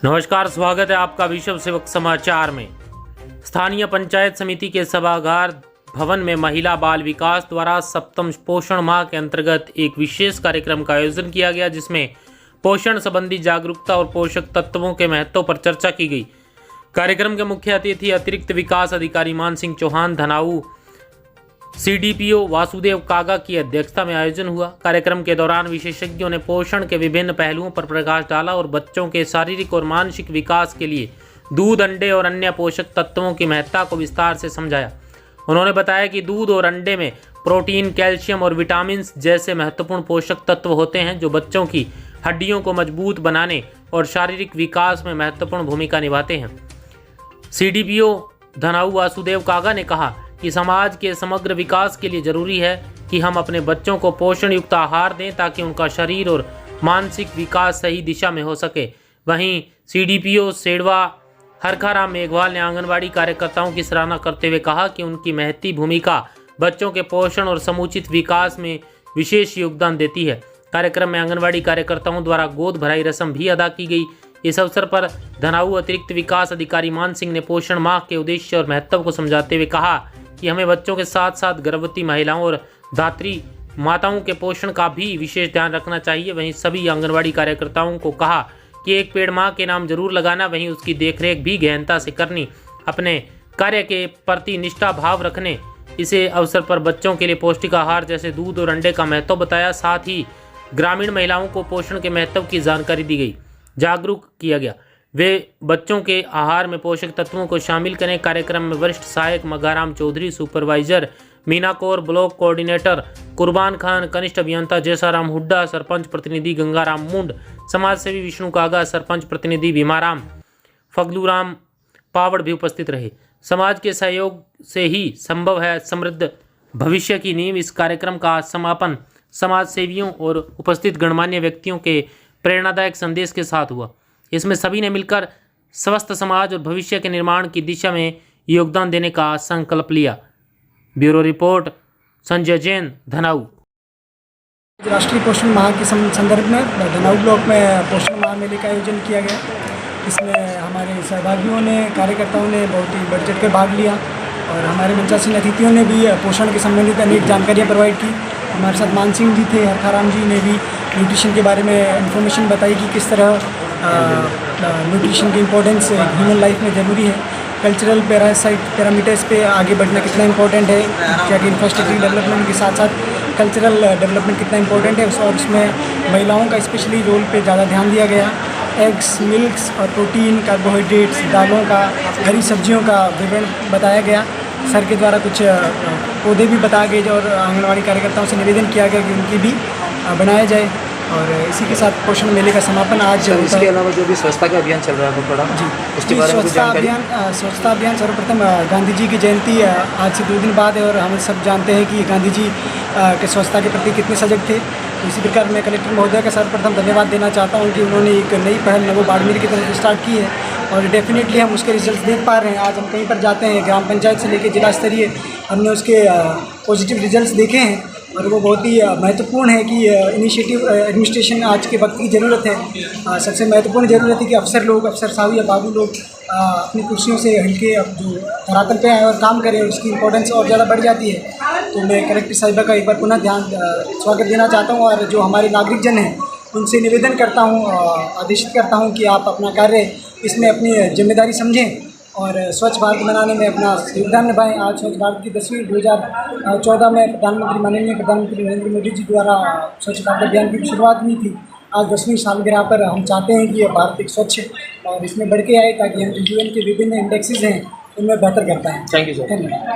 नमस्कार, स्वागत है आपका विश्व सेवक समाचार में। स्थानीय पंचायत समिति के सभागार भवन में महिला बाल विकास द्वारा सप्तम पोषण माह के अंतर्गत एक विशेष कार्यक्रम का आयोजन किया गया, जिसमें पोषण संबंधी जागरूकता और पोषक तत्वों के महत्व पर चर्चा की गई। कार्यक्रम के मुख्य अतिथि अतिरिक्त विकास अधिकारी मान सिंह चौहान धनाऊ CDPO वासुदेव कागा की अध्यक्षता में आयोजन हुआ। कार्यक्रम के दौरान विशेषज्ञों ने पोषण के विभिन्न पहलुओं पर प्रकाश डाला और बच्चों के शारीरिक और मानसिक विकास के लिए दूध, अंडे और अन्य पोषक तत्वों की महत्ता को विस्तार से समझाया। उन्होंने बताया कि दूध और अंडे में प्रोटीन, कैल्शियम और विटामिन जैसे महत्वपूर्ण पोषक तत्व होते हैं, जो बच्चों की हड्डियों को मजबूत बनाने और शारीरिक विकास में महत्वपूर्ण भूमिका निभाते हैं। CDPO धनाऊ वासुदेव कागा ने कहा कि समाज के समग्र विकास के लिए जरूरी है कि हम अपने बच्चों को पोषण युक्त आहार दें, ताकि उनका शरीर और मानसिक विकास सही दिशा में हो सके। वहीं CDPO सेडवा हरखाराम मेघवाल ने आंगनबाड़ी कार्यकर्ताओं की सराहना करते हुए कहा कि उनकी महती भूमिका बच्चों के पोषण और समुचित विकास में विशेष योगदान देती है। कार्यक्रम में आंगनबाड़ी कार्यकर्ताओं द्वारा गोद भराई रस्म भी अदा की गई। इस अवसर पर धनाऊ अतिरिक्त विकास अधिकारी मान सिंह ने पोषण माह के उद्देश्य और महत्व को समझाते हुए कहा कि हमें बच्चों के साथ साथ गर्भवती महिलाओं और धात्री माताओं के पोषण का भी विशेष ध्यान रखना चाहिए। वहीं सभी आंगनबाड़ी कार्यकर्ताओं को कहा कि एक पेड़ माँ के नाम जरूर लगाना, वहीं उसकी देखरेख भी गहनता से करनी, अपने कार्य के प्रति निष्ठा भाव रखने। इसे अवसर पर बच्चों के लिए पौष्टिक आहार जैसे दूध और अंडे का महत्व बताया। साथ ही ग्रामीण महिलाओं को पोषण के महत्व की जानकारी दी गई, जागरूक किया गया। वे बच्चों के आहार में पोषक तत्वों को शामिल करें। कार्यक्रम में वरिष्ठ सहायक Magaram Chaudhary, supervisor Meena Kaur, block coordinator Kurban Khan, कनिष्ठ अभियंता जैसाराम हुड्डा, सरपंच प्रतिनिधि गंगाराम मुंड, समाज सेवी विष्णु कागा, सरपंच प्रतिनिधि भीमाराम फगलूराम पावड़ भी उपस्थित रहे। समाज के सहयोग से ही संभव है समृद्ध भविष्य की नींव। इस कार्यक्रम का समापन समाज सेवियों और उपस्थित गणमान्य व्यक्तियों के प्रेरणादायक संदेश के साथ हुआ। इसमें सभी ने मिलकर स्वस्थ समाज और भविष्य के निर्माण की दिशा में योगदान देने का संकल्प लिया। Bureau report, Sanjay Jain, Dhanau. राष्ट्रीय पोषण माह के संदर्भ में धनाऊ ब्लॉक में पोषण माह मेले का आयोजन किया गया। इसमें हमारे सहभागियों ने, कार्यकर्ताओं ने बहुत ही बढ़ चढ़ कर भाग लिया और हमारे मंचासीन अतिथियों ने भी पोषण के संबंधित अनेक जानकारियाँ प्रोवाइड की। हमारे साथ मान सिंह जी थे, हरखाराम जी ने भी न्यूट्रिशन के बारे में इंफॉर्मेशन बताई कि किस तरह न्यूट्रिशन की इम्पोर्टेंस ह्यूमन लाइफ में ज़रूरी है। कल्चरल पैरामीटर्स पे आगे बढ़ना कितना इम्पोर्टेंट है, क्या कि इंफ्रास्ट्रक्चर डेवलपमेंट के साथ साथ कल्चरल डेवलपमेंट कितना इम्पोर्टेंट है, और उसमें महिलाओं का स्पेशली रोल पे ज़्यादा ध्यान दिया गया। एग्स, मिल्क्स और प्रोटीन, कार्बोहाइड्रेट्स, दालों का, हरी सब्जियों का विवरण बताया गया। सर के द्वारा कुछ पौधे भी बताए गए और आंगनबाड़ी कार्यकर्ताओं से निवेदन किया गया कि उनकी भी बनाया जाए। और इसी के साथ पोषण मेले का समापन आज। इसके अलावा जो भी स्वच्छता का अभियान चल रहा है पड़ा जी, उसके बारे में स्वच्छता अभियान सर्वप्रथम गांधी जी की जयंती आज से 2 दिन बाद है और हम सब जानते हैं कि गांधी जी के स्वच्छता के प्रति कितने सजग थे। तो इसी प्रकार मैं कलेक्टर महोदय का सर्वप्रथम धन्यवाद देना चाहता हूँ कि उन्होंने एक नई पहल नवो बाड़मेर की तरफ स्टार्ट की है और डेफिनेटली हम उसके रिजल्ट देख पा रहे हैं। आज हम कहीं पर जाते हैं, ग्राम पंचायत से लेकर जिला स्तरीय हमने उसके पॉजिटिव रिजल्ट्स देखे हैं और वो बहुत ही महत्वपूर्ण है कि इनिशिएटिव एडमिनिस्ट्रेशन आज के वक्त की ज़रूरत है। सबसे महत्वपूर्ण ज़रूरत है कि अफसर लोग, अफसर साहब या बाबू लोग अपनी कुर्सियों से हल्के जो धरातल पे आए और काम करें, उसकी इम्पोर्टेंस और ज़्यादा बढ़ जाती है। तो मैं कलेक्टर साहिबा का एक बार पुनः स्वागत देना चाहता हूँ और जो हमारे नागरिकजन हैं उनसे निवेदन करता हूँ, आदेशित करता हूँ कि आप अपना कार्य इसमें अपनी जिम्मेदारी समझें और स्वच्छ भारत बनाने में अपना योगदान निभाएं। आज स्वच्छ भारत की 10वीं 2014 में माननीय प्रधानमंत्री नरेंद्र मोदी जी द्वारा स्वच्छ भारत अभियान की शुरुआत हुई थी। आज 10वीं सालगिरह पर हम चाहते हैं कि भारत एक स्वच्छ और इसमें बढ़ के आए, ताकि हम UN के विभिन्न इंडेक्सेस हैं उनमें बेहतर कर पाएँ। Thank you sir. धन्यवाद।